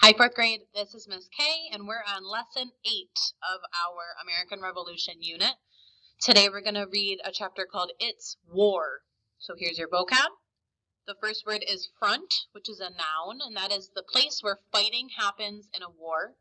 Hi, fourth grade. This is Miss Kay, and we're on lesson 8 of our American Revolution unit. Today we're going to read a chapter called It's War. So here's your vocab. The first word is front, which is a noun, and that is the place where fighting happens in a war.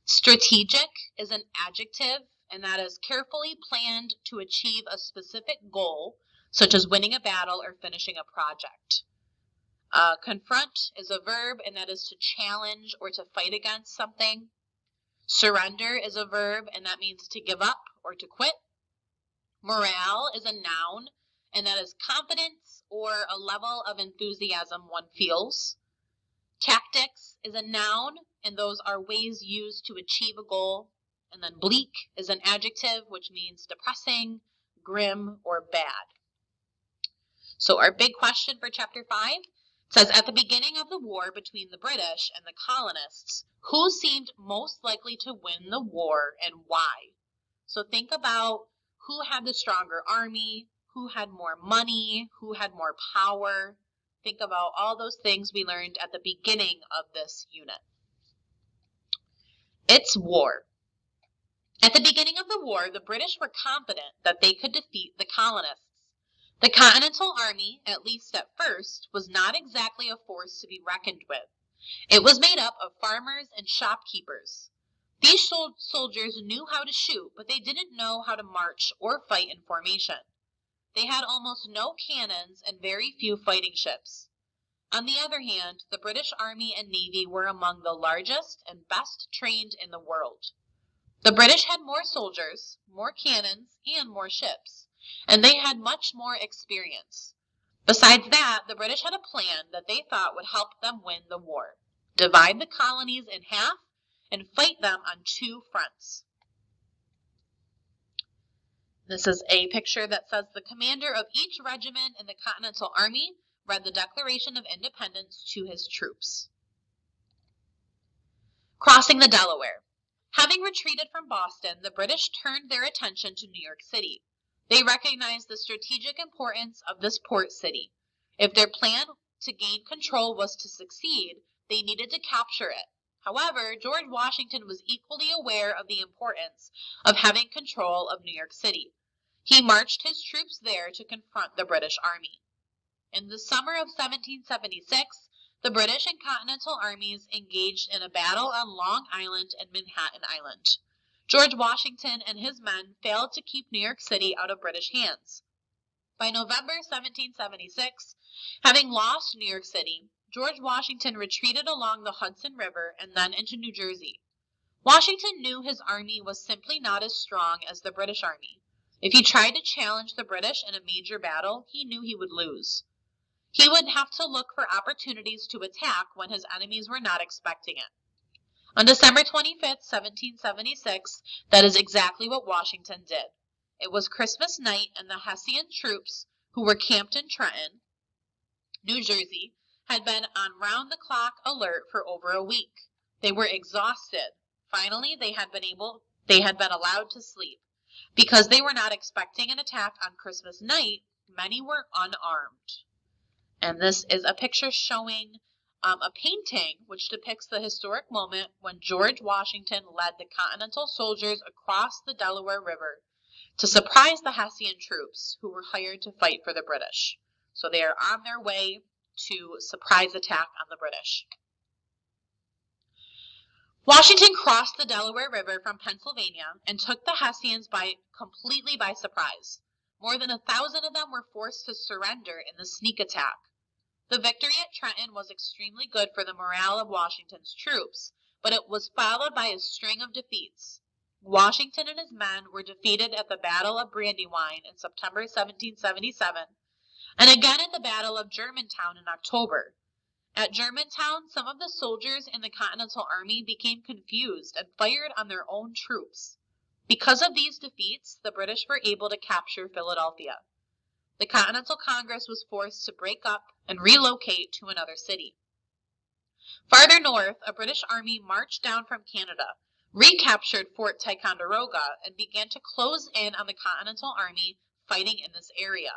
Strategic is an adjective, and that is carefully planned to achieve a specific goal, such as winning a battle or finishing a project. Confront is a verb, and that is to challenge or to fight against something. Surrender is a verb, and that means to give up or to quit. Morale is a noun, and that is confidence or a level of enthusiasm one feels. Tactics is a noun, and those are ways used to achieve a goal. And then bleak is an adjective, which means depressing, grim, or bad. So our big question for chapter 5 says, at the beginning of the war between the British and the colonists, who seemed most likely to win the war and why? So think about who had the stronger army, who had more money, who had more power. Think about all those things we learned at the beginning of this unit. It's war. At the beginning of the war, the British were confident that they could defeat the colonists. The Continental Army, at least at first, was not exactly a force to be reckoned with. It was made up of farmers and shopkeepers. These soldiers knew how to shoot, but they didn't know how to march or fight in formation. They had almost no cannons and very few fighting ships. On the other hand, the British Army and Navy were among the largest and best trained in the world. The British had more soldiers, more cannons, and more ships, and they had much more experience. Besides that, the British had a plan that they thought would help them win the war. Divide the colonies in half and fight them on two fronts. This is a picture that says the commander of each regiment in the Continental Army read the Declaration of Independence to his troops. Crossing the Delaware. Having retreated from Boston, the British turned their attention to New York City. They recognized the strategic importance of this port city. If their plan to gain control was to succeed, they needed to capture it. However, George Washington was equally aware of the importance of having control of New York City. He marched his troops there to confront the British Army. In the summer of 1776, the British and Continental armies engaged in a battle on Long Island and Manhattan Island. George Washington and his men failed to keep New York City out of British hands. By November 1776, having lost New York City, George Washington retreated along the Hudson River and then into New Jersey. Washington knew his army was simply not as strong as the British army. If he tried to challenge the British in a major battle, he knew he would lose. He would have to look for opportunities to attack when his enemies were not expecting it. On December 25th, 1776, that is exactly what Washington did. It was Christmas night, and the Hessian troops, who were camped in Trenton, New Jersey, had been on round-the-clock alert for over a week. They were exhausted. Finally, they had been allowed to sleep. Because they were not expecting an attack on Christmas night, many were unarmed. And this is a picture showing a painting which depicts the historic moment when George Washington led the Continental soldiers across the Delaware River to surprise the Hessian troops who were hired to fight for the British. So they are on their way to surprise attack on the British. Washington crossed the Delaware River from Pennsylvania and took the Hessians completely by surprise. More than 1,000 of them were forced to surrender in the sneak attack. The victory at Trenton was extremely good for the morale of Washington's troops, but it was followed by a string of defeats. Washington and his men were defeated at the Battle of Brandywine in September 1777, and again at the Battle of Germantown in October. At Germantown, some of the soldiers in the Continental Army became confused and fired on their own troops. Because of these defeats, the British were able to capture Philadelphia. The Continental Congress was forced to break up and relocate to another city. Farther north, a British army marched down from Canada, recaptured Fort Ticonderoga, and began to close in on the Continental Army fighting in this area.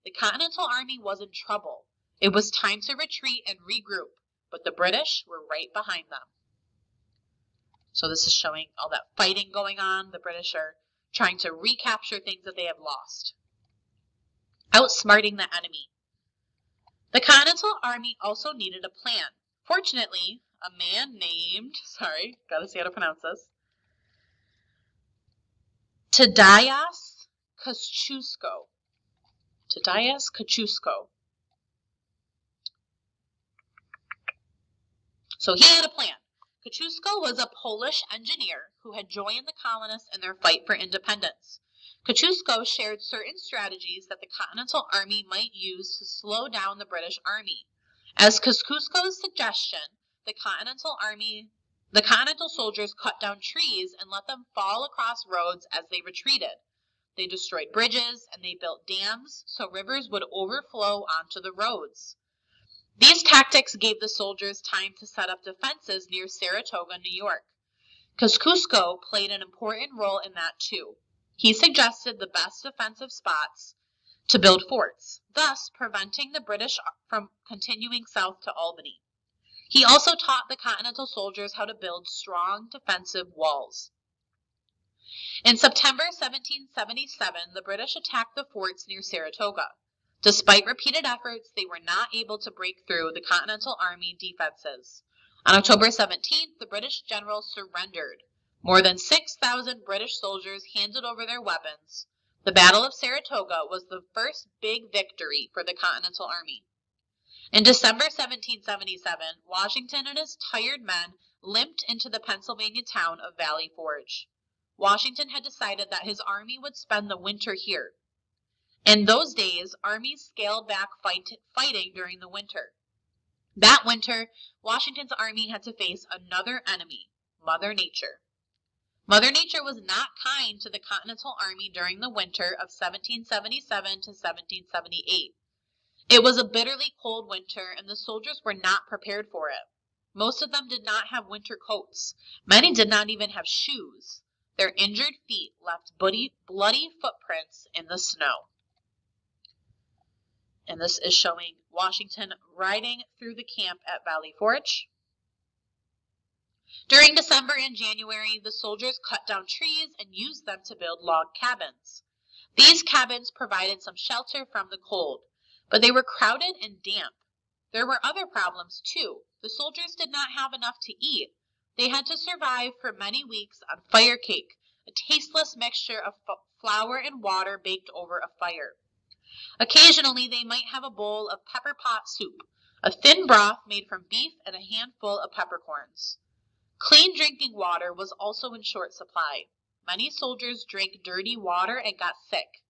The Continental Army was in trouble. It was time to retreat and regroup, but the British were right behind them. So this is showing all that fighting going on. The British are trying to recapture things that they have lost. Outsmarting the enemy. The Continental Army also needed a plan. Fortunately, a man named, gotta see how to pronounce this, Tadeusz Kościuszko. So he had a plan. Kościuszko was a Polish engineer who had joined the colonists in their fight for independence. Kościuszko shared certain strategies that the Continental Army might use to slow down the British Army. As Kościuszko's suggestion, the Continental soldiers cut down trees and let them fall across roads as they retreated. They destroyed bridges and they built dams so rivers would overflow onto the roads. These tactics gave the soldiers time to set up defenses near Saratoga, New York. Kościuszko played an important role in that too. He suggested the best defensive spots to build forts, thus preventing the British from continuing south to Albany. He also taught the Continental soldiers how to build strong defensive walls. In September 1777, the British attacked the forts near Saratoga. Despite repeated efforts, they were not able to break through the Continental Army defenses. On October 17th, the British general surrendered. More than 6,000 British soldiers handed over their weapons. The Battle of Saratoga was the first big victory for the Continental Army. In December 1777, Washington and his tired men limped into the Pennsylvania town of Valley Forge. Washington had decided that his army would spend the winter here. In those days, armies scaled back fighting during the winter. That winter, Washington's army had to face another enemy, Mother Nature. Mother Nature was not kind to the Continental Army during the winter of 1777 to 1778. It was a bitterly cold winter, and the soldiers were not prepared for it. Most of them did not have winter coats. Many did not even have shoes. Their injured feet left bloody footprints in the snow. And this is showing Washington riding through the camp at Valley Forge. During December and January, the soldiers cut down trees and used them to build log cabins. These cabins provided some shelter from the cold, but they were crowded and damp. There were other problems too. The soldiers did not have enough to eat. They had to survive for many weeks on fire cake, a tasteless mixture of flour and water baked over a fire. Occasionally, they might have a bowl of pepper pot soup, a thin broth made from beef and a handful of peppercorns. Clean drinking water was also in short supply. Many soldiers drank dirty water and got sick.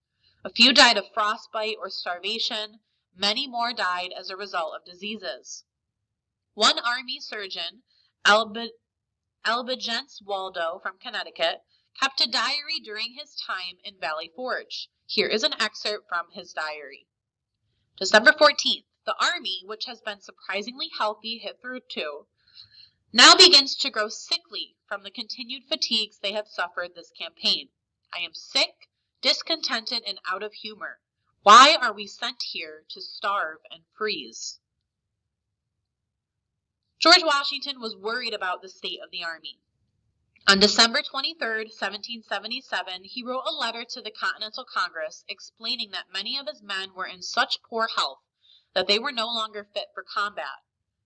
A few died of frostbite or starvation. Many more died as a result of diseases. One army surgeon, Albigence Waldo from Connecticut, kept a diary during his time in Valley Forge. Here is an excerpt from his diary. December 14th. The army, which has been surprisingly healthy hitherto, now begins to grow sickly from the continued fatigues they have suffered this campaign. I am sick, discontented, and out of humor. Why are we sent here to starve and freeze? George Washington was worried about the state of the army. On December 23, 1777, he wrote a letter to the Continental Congress explaining that many of his men were in such poor health that they were no longer fit for combat.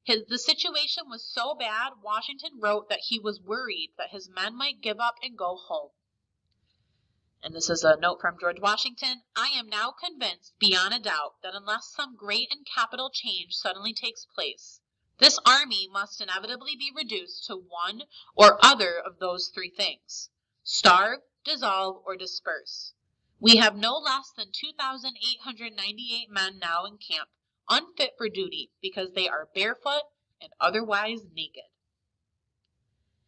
The situation was so bad, Washington wrote that he was worried that his men might give up and go home. And this is a note from George Washington. I am now convinced beyond a doubt that unless some great and capital change suddenly takes place, this army must inevitably be reduced to one or other of those three things: starve, dissolve, or disperse. We have no less than 2,898 men now in camp, unfit for duty because they are barefoot and otherwise naked.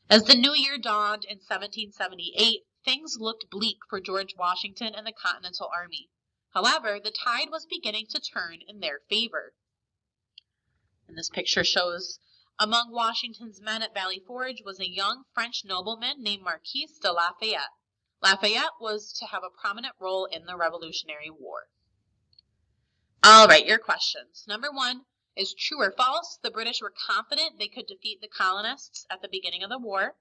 As the new year dawned in 1778, things looked bleak for George Washington and the Continental Army. However, the tide was beginning to turn in their favor. And this picture shows among Washington's men at Valley Forge was a young French nobleman named Marquis de Lafayette. Lafayette was to have a prominent role in the Revolutionary War. All right, your questions. Number 1, Is true or false? The British were confident they could defeat the colonists at the beginning of the war.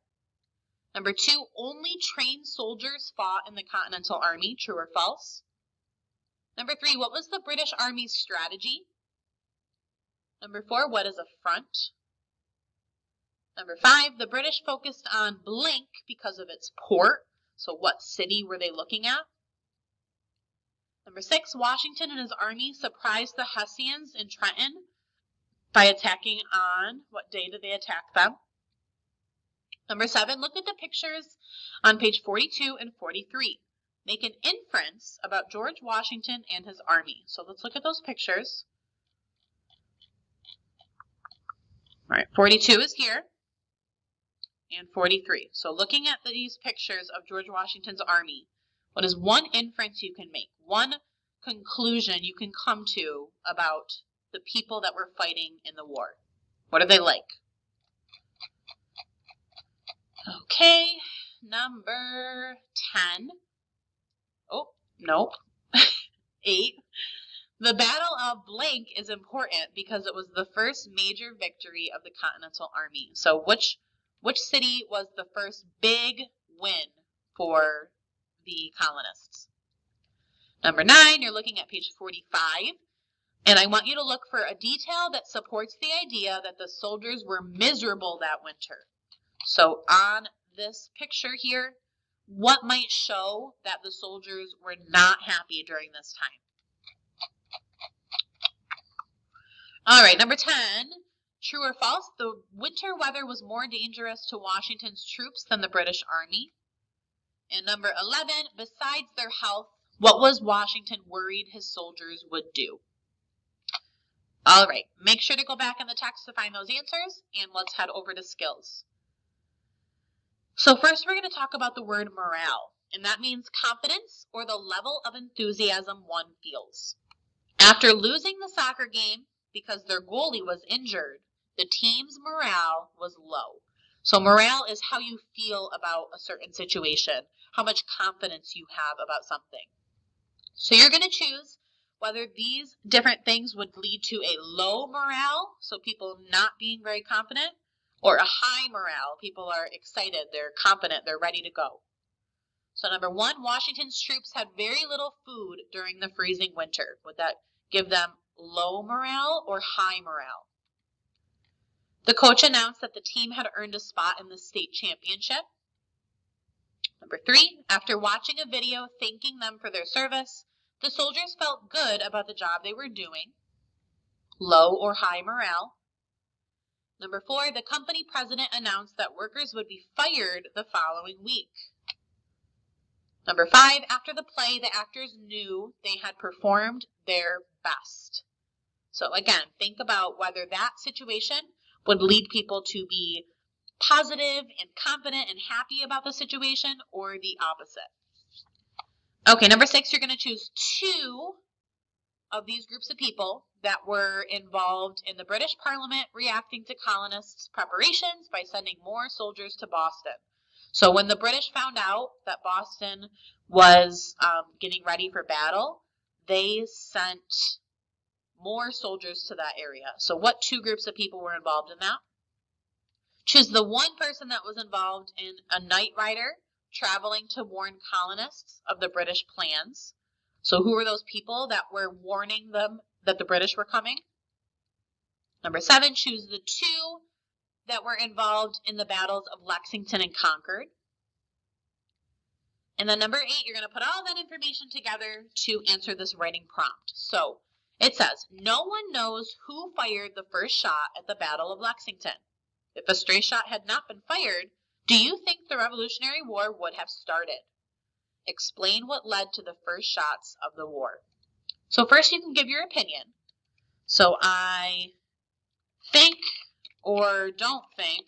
Number 2, only trained soldiers fought in the Continental Army. True or false? Number 3, what was the British Army's strategy? Number 4, what is a front? Number 5, the British focused on blank because of its port. So what city were they looking at? Number 6, Washington and his army surprised the Hessians in Trenton by attacking on, what day did they attack them? Number 7, look at the pictures on page 42 and 43. Make an inference about George Washington and his army. So let's look at those pictures. All right, 42 is here, and 43. So looking at these pictures of George Washington's army, what is one inference you can make? One conclusion you can come to about the people that were fighting in the war? What are they like? Okay, number 10. Oh, nope. 8. The Battle of blank is important because it was the first major victory of the Continental Army. So which city was the first big win for the colonists? Number 9, you're looking at page 45. And I want you to look for a detail that supports the idea that the soldiers were miserable that winter. So on this picture here, what might show that the soldiers were not happy during this time? All right, number 10, true or false? The winter weather was more dangerous to Washington's troops than the British Army. And number 11, besides their health, what was Washington worried his soldiers would do? All right, make sure to go back in the text to find those answers, and let's head over to skills. So first we're going to talk about the word morale, and that means confidence or the level of enthusiasm one feels. After losing the soccer game because their goalie was injured, the team's morale was low. So morale is how you feel about a certain situation, how much confidence you have about something. So you're going to choose whether these different things would lead to a low morale, so people not being very confident, or a high morale. People are excited, they're confident, they're ready to go. So number 1, Washington's troops had very little food during the freezing winter. Would that give them low morale or high morale? The coach announced that the team had earned a spot in the state championship. Number 3, after watching a video thanking them for their service, the soldiers felt good about the job they were doing. Low or high morale? Number 4, the company president announced that workers would be fired the following week. Number 5, after the play, the actors knew they had performed their best. So again, think about whether that situation would lead people to be positive and confident and happy about the situation, or the opposite. Okay, number 6, you're going to choose 2 of these groups of people that were involved in the British Parliament reacting to colonists' preparations by sending more soldiers to Boston. So when the British found out that Boston was getting ready for battle, they sent more soldiers to that area. So what 2 groups of people were involved in that? Choose the 1 person that was involved in a night rider traveling to warn colonists of the British plans. So who were those people that were warning them that the British were coming? Number 7, choose the 2 that were involved in the battles of Lexington and Concord. And then number 8, you're going to put all that information together to answer this writing prompt. So it says, no one knows who fired the first shot at the Battle of Lexington. If a stray shot had not been fired, do you think the Revolutionary War would have started? Explain what led to the first shots of the war. So first you can give your opinion. So I think or don't think.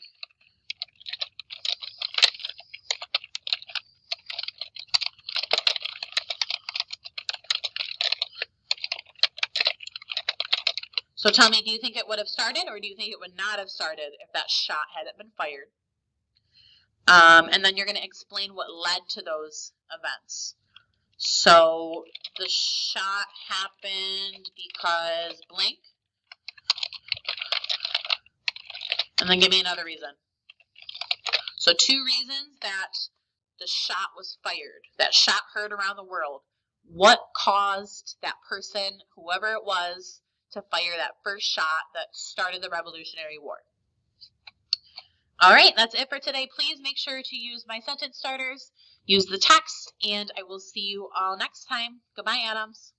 So tell me, do you think it would have started, or do you think it would not have started if that shot hadn't been fired? And then you're going to explain what led to those events. So the shot happened because blank. And then give me another reason. So 2 reasons that the shot was fired, that shot heard around the world. What caused that person, whoever it was, to fire that first shot that started the Revolutionary War? All right, that's it for today. Please make sure to use my sentence starters, use the text, and I will see you all next time. Goodbye, Adams.